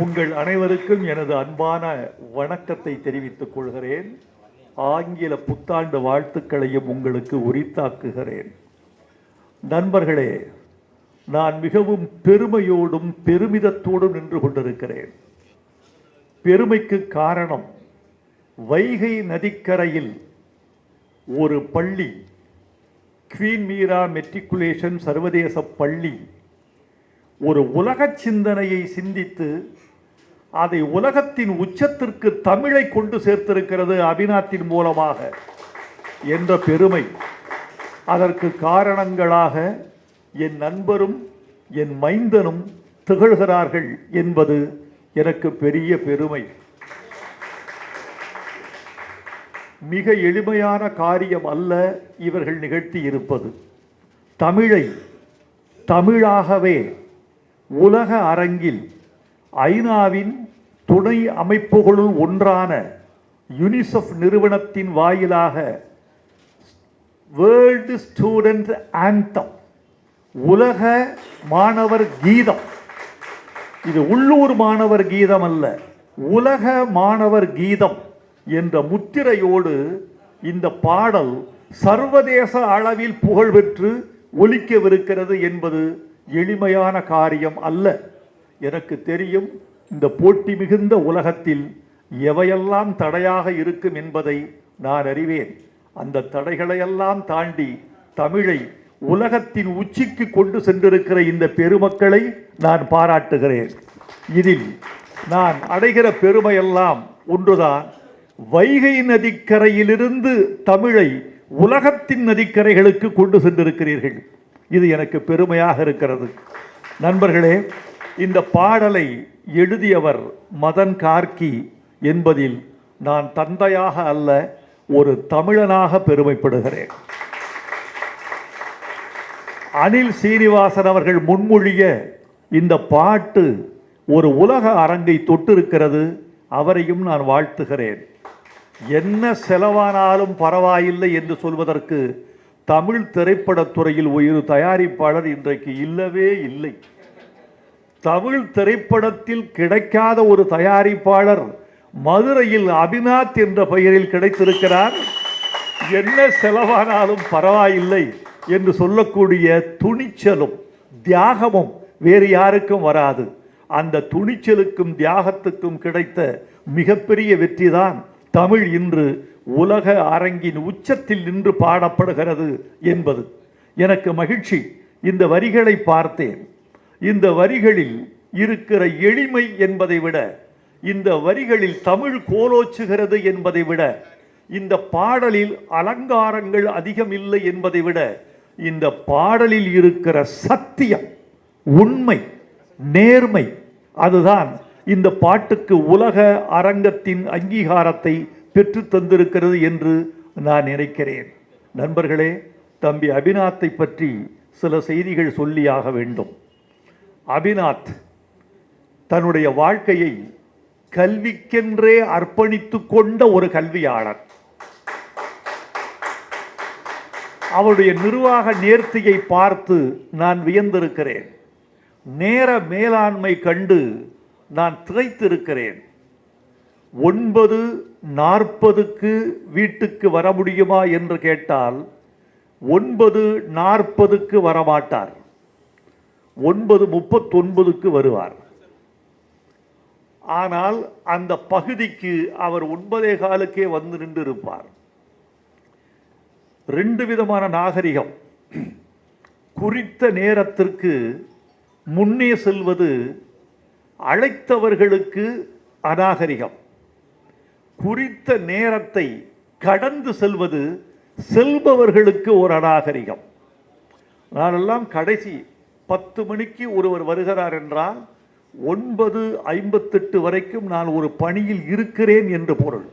உங்கள் அனைவருக்கும் எனது அன்பான வணக்கத்தை தெரிவித்துக் கொள்கிறேன். ஆங்கில புத்தாண்டு வாழ்த்துக்களையும் உங்களுக்கு உரித்தாக்குகிறேன். நண்பர்களே, நான் மிகவும் பெருமையோடும் பெருமிதத்தோடும் நின்று கொண்டிருக்கிறேன். பெருமைக்கு காரணம், வைகை நதிக்கரையில் ஒரு பள்ளி, குவீன் மீரா மெட்ரிகுலேஷன் சர்வதேச பள்ளி, ஒரு உலக சிந்தனையை சிந்தித்து அதை உலகத்தின் உச்சத்திற்கு தமிழை கொண்டு சேர்த்திருக்கிறது அபிநாத்தின் மூலமாக என்ற பெருமை. அதற்கு காரணங்களாக என் நண்பரும் என் மைந்தனும் திகழ்கிறார்கள் என்பது எனக்கு பெரிய பெருமை. மிக எளிமையான காரியம் அல்ல இவர்கள் நிகழ்த்தி இருப்பது. தமிழை தமிழாகவே உலக அரங்கில் ஐநாவின் துணை அமைப்புகளுள் ஒன்றான யுனிசெஃப் நிறுவனத்தின் வாயிலாக வேர்ல்டு ஸ்டூடெண்ட் ஆந்தம், உலக மாணவர் கீதம், இது உள்ளூர் மாணவர் கீதம் அல்ல, உலக மாணவர் கீதம் என்ற முத்திரையோடு இந்த பாடல் சர்வதேச அளவில் புகழ் பெற்று ஒலிக்கவிருக்கிறது என்பது எளிமையான காரியம் அல்ல. எனக்கு தெரியும், இந்த போட்டி மிகுந்த உலகத்தில் எவையெல்லாம் தடையாக இருக்கும் என்பதை நான் அறிவேன். அந்த தடைகளையெல்லாம் தாண்டி தமிழை உலகத்தின் உச்சிக்கு கொண்டு சென்றிருக்கிற இந்த பெருமக்களை நான் பாராட்டுகிறேன். இதில் நான் அடைகிற பெருமையெல்லாம் ஒன்றுதான், வைகை நதிக்கரையிலிருந்து தமிழை உலகத்தின் நதிக்கரைகளுக்கு கொண்டு சென்றிருக்கிறீர்கள். இது எனக்கு பெருமையாக இருக்கிறது. நண்பர்களே, இந்த பாடலை எழுதியவர் மதன் கார்கி என்பதில் நான் தந்தையாக அல்ல, ஒரு தமிழனாக பெருமைப்படுகிறேன். அனில் சீனிவாசன் அவர்கள் முன்மொழிய இந்த பாட்டு ஒரு உலக அரங்கை தொட்டிருக்கிறது. அவரையும் நான் வாழ்த்துகிறேன். என்ன செலவானாலும் பரவாயில்லை என்று சொல்வதற்கு தமிழ் திரைப்படத்துறையில் ஒரு தயாரிப்பாளர் இன்றைக்கு இல்லவே இல்லை. தமிழ் திரைப்படத்தில் கிடைக்காத ஒரு தயாரிப்பாளர் மதுரையில் அபிநாத் என்ற பெயரில் கிடைத்திருக்கிறார். என்ன செலவானாலும் பரவாயில்லை என்று சொல்லக்கூடிய துணிச்சலும் தியாகமும் வேறு யாருக்கும் வராது. அந்த துணிச்சலுக்கும் தியாகத்துக்கும் கிடைத்த மிகப்பெரிய வெற்றிதான் தமிழ் இன்று உலக அரங்கின் உச்சத்தில் நின்று பாடப்படுகிறது என்பது. எனக்கு மகிழ்ச்சி. இந்த வரிகளை பார்த்தேன். இந்த வரிகளில் இருக்கிற எளிமை என்பதை விட, இந்த வரிகளில் தமிழ் கோலோச்சுகிறது என்பதை விட, இந்த பாடலில் அலங்காரங்கள் அதிகம் இல்லை என்பதை விட, இந்த பாடலில் இருக்கிற சத்தியம், உண்மை, நேர்மை, அதுதான் இந்த பாட்டுக்கு உலக அரங்கத்தின் அங்கீகாரத்தை பெற்று தந்திருக்கிறது என்று நான் நினைக்கிறேன். நண்பர்களே, தம்பி அபிநாத்தை பற்றி சில செய்திகள் சொல்லியாக வேண்டும். அபிநாத் தன்னுடைய வாழ்க்கையை கல்விக்கென்றே அர்ப்பணித்து கொண்ட ஒரு கல்வியாளர். அவருடைய நிர்வாக நேர்த்தியை பார்த்து நான் வியந்திருக்கிறேன். நேர மேலாண்மை கண்டு நான் திகைத்திருக்கிறேன். 9:40 வீட்டுக்கு வர முடியுமா என்று கேட்டால் 9:40 வரமாட்டார், 9:39 வருவார். ஆனால் அந்த பகுதிக்கு அவர் 9:15 வந்து நின்று இருப்பார். 2 விதமான நாகரிகம். குறித்த நேரத்திற்கு முன்னே செல்வது அழைத்தவர்களுக்கு அநாகரிகம். குறித்த நேரத்தை கடந்து செல்வது செல்பவர்களுக்கு ஒரு அநாகரிகம். நானெல்லாம் கடைசி 10 மணிக்கு ஒருவர் வருகிறார் என்றால் 9:58 வரைக்கும் நான் ஒரு பணியில் இருக்கிறேன் என்று பொருள்.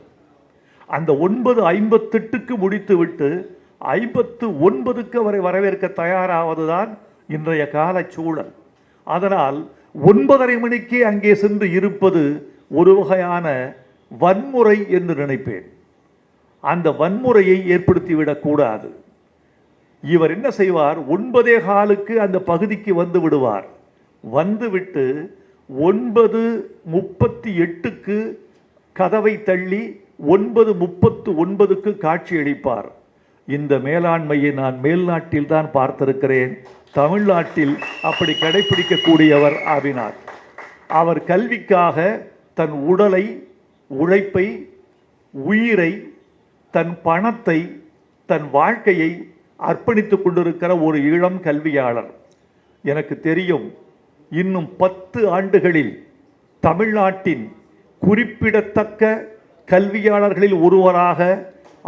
அந்த 9:58க்கு முடித்துவிட்டு 59க்கு அவரை வரவேற்க தயாராவதுதான் இன்றைய கால சூழல். அதனால் 9:30 மணிக்கே அங்கே சென்று இருப்பது ஒரு வகையான வன்முறை என்று நினைப்பேன். அந்த வன்முறையை ஏற்படுத்திவிடக் கூடாது. இவர் என்ன செய்வார், 9:15க்கு அந்த பகுதிக்கு வந்து விடுவார். வந்துவிட்டு 9:38க்கு கதவை தள்ளி 9:39க்கு காட்சியளிப்பார். இந்த மேலாண்மையை நான் மேல்நாட்டில் தான் பார்த்திருக்கிறேன். தமிழ்நாட்டில் அப்படி கடைபிடிக்கக்கூடியவர் அபிநாத். அவர் கல்விக்காக தன் உடலை, உழைப்பை, உயிரை, தன் பணத்தை, தன் வாழ்க்கையை அர்ப்பணித்துக் கொண்டிருக்கிற ஒரு இளம் கல்வியாளர். எனக்கு தெரியும், இன்னும் 10 ஆண்டுகளில் தமிழ்நாட்டின் குறிப்பிடத்தக்க கல்வியாளர்களில் ஒருவராக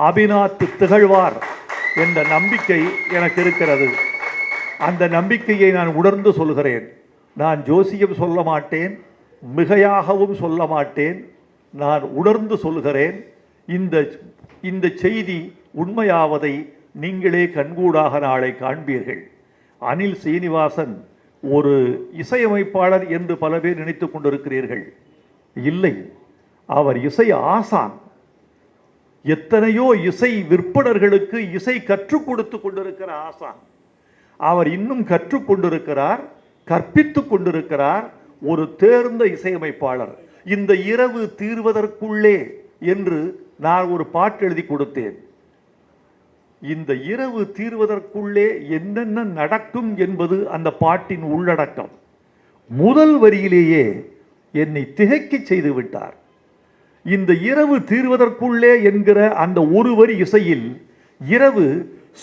அபிநாத் திகழ்வார் என்ற நம்பிக்கை எனக்கு இருக்கிறது. அந்த நம்பிக்கையை நான் உணர்ந்து சொல்கிறேன். நான் ஜோசியம் சொல்ல மாட்டேன், மிகையாகவும் சொல்ல மாட்டேன். நான் உணர்ந்து சொல்கிறேன். இந்த செய்தி உண்மையாவதை நீங்களே கண்கூடாக நாளை காண்பீர்கள். அனில் சீனிவாசன் ஒரு இசையமைப்பாளர் என்று பல பேர் நினைத்துக் கொண்டிருக்கிறீர்கள். இல்லை, அவர் இசை ஆசான். எத்தனையோ இசை விற்பனர்களுக்கு இசை கற்றுக் கொடுத்து கொண்டிருக்கிற ஆசான். அவர் இன்னும் கற்றுக் கொண்டிருக்கிறார், கற்பித்துக் கொண்டிருக்கிறார். ஒரு தேர்ந்த இசையமைப்பாளர். இந்த இரவு தீர்வதற்குள்ளே என்று நான் ஒரு பாட்டு எழுதி கொடுத்தேன். இந்த இரவு தீர்வதற்குள்ளே என்னென்ன நடக்கும் என்பது அந்த பாட்டின் உள்ளடக்கம். முதல் வரியிலேயே என்னை திகைக்க செய்து விட்டார். இந்த இரவு தீர்வதற்குள்ளே என்கிற அந்த ஒரு வரி இசையில் இரவு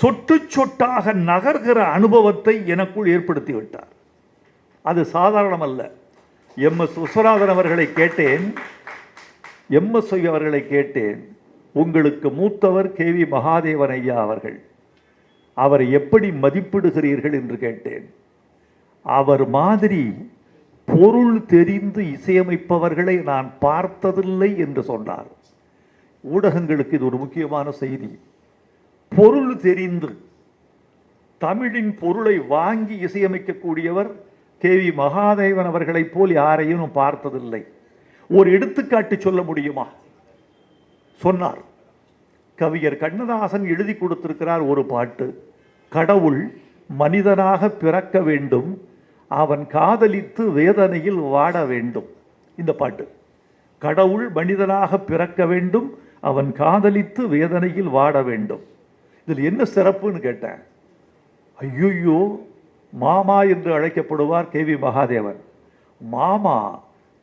சொட்டு சொட்டாக நகர்கிற அனுபவத்தை எனக்குள் ஏற்படுத்தி விட்டார். அது சாதாரணமல்ல. எம்.எஸ். விஸ்வநாதன் அவர்களை கேட்டேன். எம்.எஸ். அவர்களை கேட்டேன், உங்களுக்கு மூத்தவர் கே.வி. மகாதேவன் ஐயா அவர்கள், அவரை எப்படி மதிப்பிடுகிறீர்கள் என்று கேட்டேன். அவர் மாதிரி பொருள் தெரிந்து இசையமைப்பவர்களை நான் பார்த்ததில்லை என்று சொன்னார். ஊடகங்களுக்கு இது ஒரு முக்கியமான செய்தி. பொருள் தெரிந்து தமிழின் பொருளை வாங்கி இசையமைக்கக்கூடியவர் கே.வி. மகாதேவன் அவர்களைப் போல் யாரையும் பார்த்ததில்லை. ஒரு எடுத்துக்காட்டு சொல்ல முடியுமா? சொன்னார். கவிஞர் கண்ணதாசன் எழுதி கொடுத்திருக்கிறார் ஒரு பாட்டு. கடவுள் மனிதனாக பிறக்க வேண்டும், அவன் காதலித்து வேதனையில் வாட வேண்டும். இந்த பாட்டு. கடவுள் மனிதனாக பிறக்க வேண்டும், அவன் காதலித்து வேதனையில் வாட வேண்டும். இதில் என்ன சிறப்புன்னு கேட்டேன். ஐயோ, மாமா என்று அழைக்கப்படுவார் கே.வி. மகாதேவன். மாமா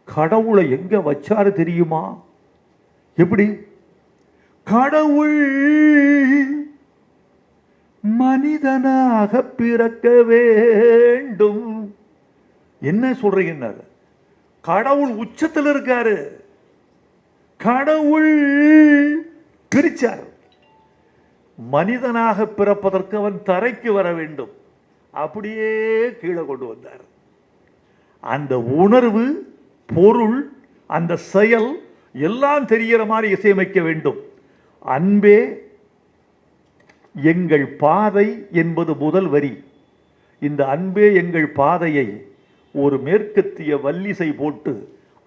கடவுளை எங்க வச்சாரு தெரியுமா? எப்படி? கடவுள் மனிதனாக பிறக்க வேண்டும். என்ன சொல்றீங்க? கடவுள் உச்சத்தில் இருக்காரு. கடவுள் பிரிச்சார். மனிதனாக பிறப்பதற்கு அவன் தரைக்கு வர வேண்டும். அப்படியே கீழே கொண்டு வந்தார். அந்த உணர்வு, பொருள், அந்த செயல் எல்லாம் தெரிகிற மாதிரி இசையமைக்க வேண்டும். அன்பே எங்கள் பாதை என்பது முதல் வரி. இந்த அன்பே எங்கள் பாதையை ஒரு மேற்கத்திய வல்லிசை போட்டு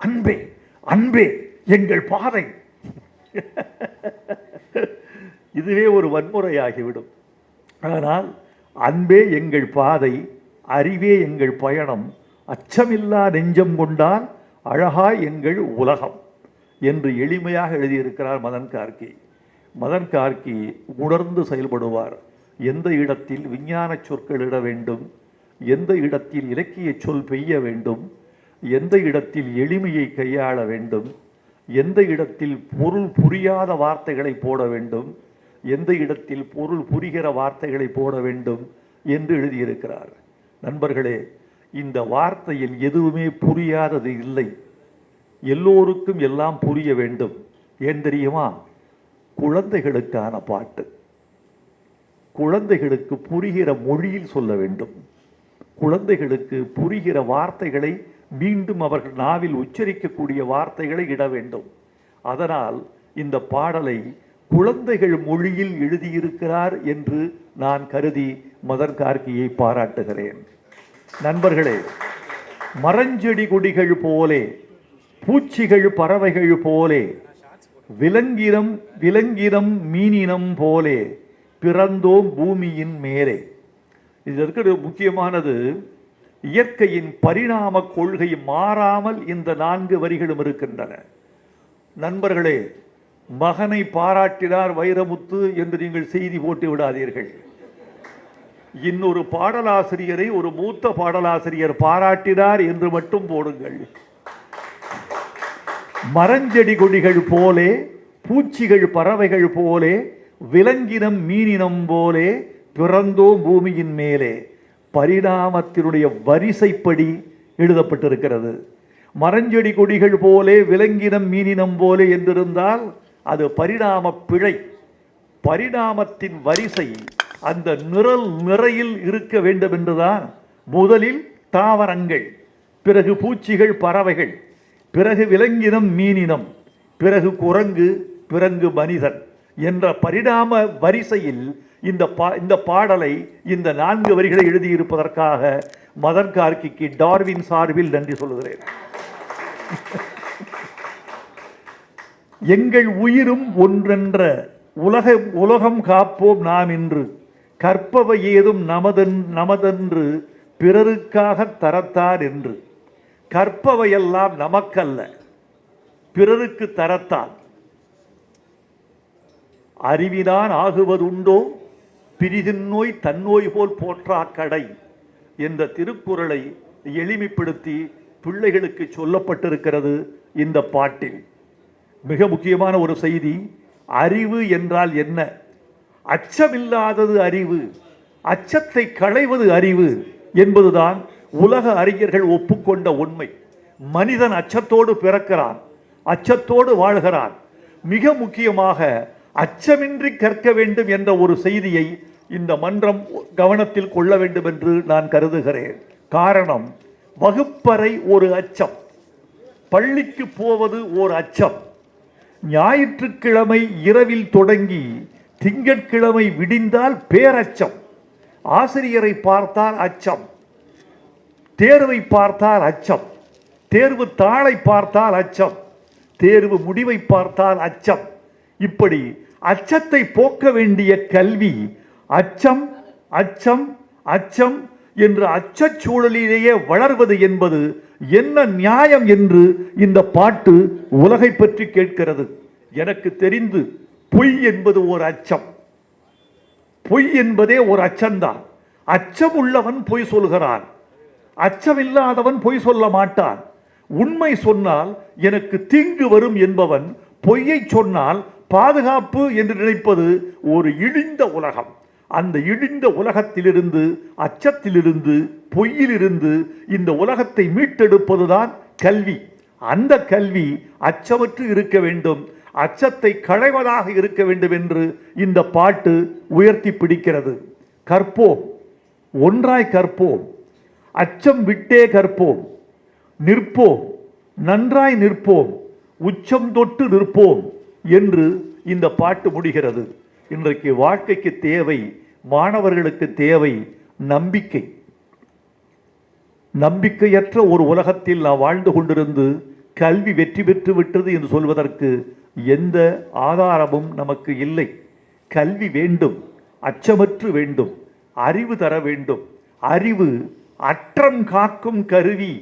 அன்பே அன்பே எங்கள் பாதை இதுவே ஒரு வன்முறையாகிவிடும். ஆனால் அன்பே எங்கள் பாதை, அறிவே எங்கள் பயணம், அச்சமில்லா நெஞ்சம் கொண்டால் அழகாய் எங்கள் உலகம் என்று எளிமையாக எழுதியிருக்கிறார் மதன் கார்கி. மதன் கார்கி உணர்ந்து செயல்படுவார். எந்த இடத்தில் விஞ்ஞான சொற்கள் இட வேண்டும், எந்த இடத்தில் இலக்கிய சொல் பெய்ய வேண்டும், எந்த இடத்தில் எளிமையை கையாள வேண்டும், எந்த இடத்தில் பொருள் புரியாத வார்த்தைகளை போட வேண்டும், எந்த இடத்தில் பொருள் புரிகிற வார்த்தைகளை போட வேண்டும் என்று எழுதியிருக்கிறார். நண்பர்களே, இந்த வார்த்தையில் எதுவுமே புரியாதது இல்லை. எல்லோருக்கும் எல்லாம் புரிய வேண்டும். ஏன் தெரியுமா? குழந்தைகளுக்கான பாட்டு. குழந்தைகளுக்கு புரிகிற மொழியில் சொல்ல வேண்டும். குழந்தைகளுக்கு புரிகிற வார்த்தைகளை மீண்டும் அவர்கள் நாவில் உச்சரிக்கக்கூடிய வார்த்தைகளை இட வேண்டும். அதனால் இந்த பாடலை குழந்தைகள் மொழியில் எழுதியிருக்கிறார் என்று நான் கருதி மதன் கார்கியை பாராட்டுகிறேன். நண்பர்களே, மரஞ்செடி கொடிகள் போலே, பூச்சிகள் பறவைகள் போலே, விலங்கினம் மீனினம் போலே பிறந்தோம் பூமியின் மேலே. இது இருக்கிற முக்கியமானது, இயற்கையின் பரிணாம கொள்கை மாறாமல் இந்த 4 வரிகளும் இருக்கின்றன. நண்பர்களே, மகனை பாராட்டினார் வைரமுத்து என்று நீங்கள் செய்தி போட்டு விடாதீர்கள். இன்னொரு பாடலாசிரியரை ஒரு மூத்த பாடலாசிரியர் பாராட்டினார் என்று மட்டும் போடுங்கள். மரஞ்செடி கொடிகள் போலே, பூச்சிகள் பறவைகள் போலே, விலங்கினம் மீனினம் போலே பிறந்தோம் பூமியின் மேலே. பரிணாமத்தினுடைய வரிசைப்படி எழுதப்பட்டிருக்கிறது. மரஞ்செடி கொடிகள் போலே, விலங்கினம் மீனினம் போலே என்றிருந்தால் அது பரிணாம பிழை. பரிணாமத்தின் வரிசை அந்த நிறையில் இருக்க வேண்டும் என்றுதான் முதலில் தாவரங்கள், பிறகு பூச்சிகள் பறவைகள், பிறகு விலங்கினம் மீனினம், பிறகு குரங்கு, பிறகு மனிதன் என்ற பரிணாம வரிசையில் இந்த பாடலை இந்த 4 வரிகளை எழுதியிருப்பதற்காக மதன் கார்கிக்கு டார்வின் சார்பில் நன்றி சொல்லுகிறேன். எங்கள் உயிரும் ஒன்றென்ற உலகம் காப்போம் நாம் இன்று, கற்பவை ஏதும் நமதென்று பிறருக்காக தரத்தார் என்று. கற்பவையெல்லாம் நமக்கல்ல, பிறருக்கு தரத்தான். அறிவினான் ஆகுவதுண்டோ பிரிதின்னோய் தன்னோய் போல் போற்றா கடை என்ற திருக்குறளை எளிமைப்படுத்தி பிள்ளைகளுக்கு சொல்லப்பட்டிருக்கிறது இந்த பாட்டில். மிக முக்கியமான ஒரு செய்தி, அறிவு என்றால் என்ன? அச்சமில்லாதது அறிவு, அச்சத்தை களைவது அறிவு என்பதுதான் உலக அறிஞர்கள் ஒப்புக்கொண்ட உண்மை. மனிதன் அச்சத்தோடு பிறக்கிறான், அச்சத்தோடு வாழ்கிறான். மிக முக்கியமாக அச்சமின்றி கற்க வேண்டும் என்ற ஒரு செய்தியை இந்த மன்றம் கவனத்தில் கொள்ள வேண்டும் என்று நான் கருதுகிறேன். காரணம், வகுப்பறை ஒரு அச்சம், பள்ளிக்கு போவது ஒரு அச்சம், ஞாயிற்றுக்கிழமை இரவில் தொடங்கி திங்கட்கிழமை விடிந்தால் பேரச்சம், ஆசிரியரை பார்த்தால் அச்சம், தேர்வை பார்த்தால் அச்சம், தேர்வு தாளை பார்த்தால் அச்சம், தேர்வு முடிவை பார்த்தால் அச்சம். இப்படி அச்சத்தை போக்க வேண்டிய கல்வி அச்சம் அச்சம் அச்சம் என்ற அச்சச்சூழலிலேயே வளர்வது என்பது என்ன நியாயம் என்று இந்த பாட்டு உலகை பற்றி கேட்கிறது. எனக்கு தெரிந்து பொய் என்பது ஒரு அச்சம், பொய் என்பதே ஒரு அச்சம்தான். அச்சம் உள்ளவன் பொய் சொல்கிறான், அச்சமில்லாதவன் பொய் சொல்ல மாட்டான். உண்மை சொன்னால் எனக்கு தீங்கு வரும் என்பவன் பொய்யை சொன்னால் பாதுகாப்பு என்று நினைப்பது ஒரு இழிந்த உலகம். அந்த இழிந்த உலகத்திலிருந்து, அச்சத்திலிருந்து, பொய்யிலிருந்து இந்த உலகத்தை மீட்டெடுப்பதுதான் கல்வி. அந்த கல்வி அச்சமற்று இருக்க வேண்டும், அச்சத்தை களைவதாக இருக்க வேண்டும் என்று இந்த பாட்டு உயர்த்தி பிடிக்கிறது. கற்போம், ஒன்றாய் கற்போம், அச்சம் விட்டே கற்போம், நிற்போம், நன்றாய் நிற்போம், உச்சம் தொட்டு நிற்போம் என்று இந்த பாட்டு முடிகிறது. இன்றைக்கு வாழ்க்கைக்கு தேவை, மாணவர்களுக்கு தேவை நம்பிக்கை. நம்பிக்கையற்ற ஒரு உலகத்தில் நாம் வாழ்ந்து கொண்டிருந்து கல்வி வெற்றி பெற்று விட்டது என்று சொல்வதற்கு எந்த ஆதாரமும் நமக்கு இல்லை. கல்வி வேண்டும், அச்சமற்று வேண்டும், அறிவு தர வேண்டும். அறிவு அற்றம் காக்கும் கருவி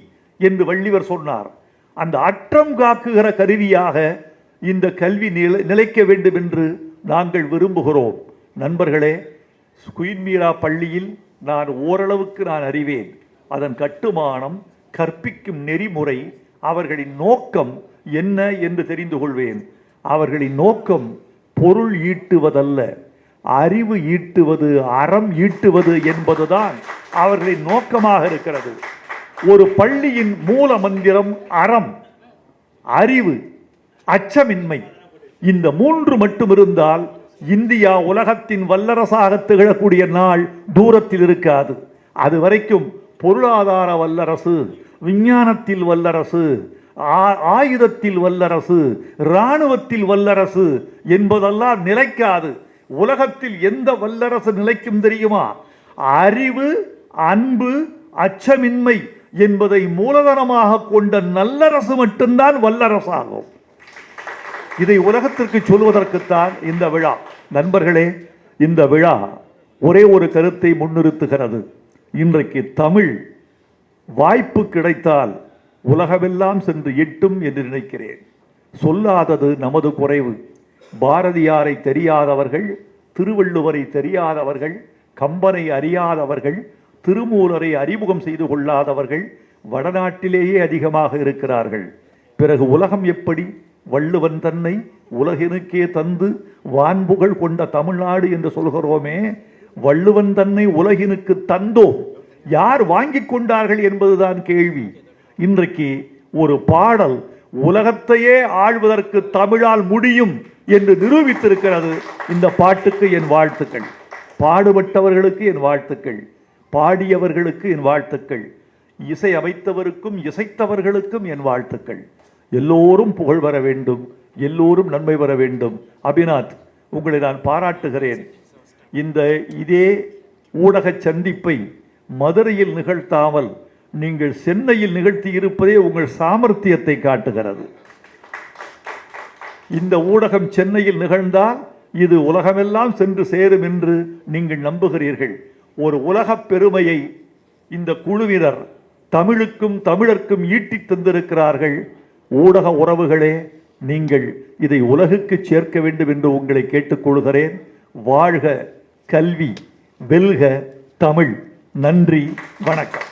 என்று வள்ளுவர் சொன்னார். அந்த அற்றம் காக்குகிற கருவியாக இந்த கல்வி நிலைக்க வேண்டும் என்று நாங்கள் விரும்புகிறோம். நண்பர்களே, குயின் மீரா பள்ளியில் நான் ஓரளவுக்கு நான் அறிவேன். அதன் கட்டுமானம், கற்பிக்கும் நெறிமுறை, அவர்களின் நோக்கம் என்ன என்று தெரிந்து கொள்வேன். அவர்களின் நோக்கம் பொருள் ஈட்டுவதல்ல, அறிவு ஈட்டுவது, அறம் ஈட்டுவது என்பதுதான் அவர்களின் நோக்கமாக இருக்கிறது. ஒரு பள்ளியின் மூல மந்திரம் அறம், அறிவு, அச்சமின்மை. இந்த 3 மட்டும் இருந்தால் இந்தியா உலகத்தின் வல்லரசாக திகழக்கூடிய நாள் தூரத்தில் இருக்காது. அது வரைக்கும் பொருளாதார வல்லரசு, விஞ்ஞானத்தில் வல்லரசு, ஆயுதத்தில் வல்லரசு, இராணுவத்தில் வல்லரசு என்பதெல்லாம் நிலைக்காது. உலகத்தில் எந்த வல்லரசு நிலைக்கும் தெரியுமா? அறிவு, அன்பு, அச்சமின்மை என்பதை மூலதனமாக கொண்ட நல்லரசு மட்டும்தான் வல்லரசாகும். இதை உலகத்திற்கு சொல்வதற்குத்தான் இந்த விழா. நண்பர்களே, இந்த விழா ஒரே ஒரு கருத்தை முன்னிறுத்துகிறது. இன்றைக்கு தமிழ் வாய்ப்பு கிடைத்தால் உலகமெல்லாம் சென்று எட்டும் என்று நினைக்கிறேன். சொல்லாதது நமது குறைவு. பாரதியாரை தெரியாதவர்கள், திருவள்ளுவரை தெரியாதவர்கள், கம்பனை அறியாதவர்கள், திருமூலரை அறிமுகம் செய்து கொள்ளாதவர்கள் வடநாட்டிலேயே அதிகமாக இருக்கிறார்கள். பிறகு உலகம் எப்படி? வள்ளுவன் தன்னை உலகினுக்கே தந்து வான்புகழ் கொண்ட தமிழ்நாடு என்று சொல்கிறோமே, வள்ளுவன் தன்னை உலகினுக்கு தந்தோம், யார் வாங்கி கொண்டார்கள் என்பதுதான் கேள்வி. இன்றைக்கு ஒரு பாடல் உலகத்தையே ஆள்வதற்கு தமிழால் முடியும் என்று நிரூபித்திருக்கிறது. இந்த பாட்டுக்கு என் வாழ்த்துக்கள். பாடுபட்டவர்களுக்கு என் வாழ்த்துக்கள், பாடியவர்களுக்கு என் வாழ்த்துக்கள், இசை அமைத்தவருக்கும் இசைத்தவர்களுக்கும் என் வாழ்த்துக்கள். எல்லோரும் புகழ் வர வேண்டும், எல்லோரும் நன்மை வர வேண்டும். அபிநாத், உங்களை நான் பாராட்டுகிறேன். இதே ஊடக சந்திப்பை மதுரையில் நிகழ்த்தாமல் நீங்கள் சென்னையில் நிகழ்த்தி இருப்பதே உங்கள் சாமர்த்தியத்தை காட்டுகிறது. இந்த ஊடகம் சென்னையில் நிகழ்ந்தால் இது உலகமெல்லாம் சென்று சேரும் என்று நீங்கள் நம்புகிறீர்கள். ஒரு உலகப் பெருமையை இந்த குழுவினர் தமிழுக்கும் தமிழர்க்கும் ஈட்டித் தந்திருக்கிறார்கள். ஊடக உறவுகளே, நீங்கள் இதை உலகுக்கு சேர்க்க வேண்டும் என்று உங்களை கேட்டுக்கொள்கிறேன். வாழ்க கல்வி, வெல்க தமிழ். நன்றி, வணக்கம்.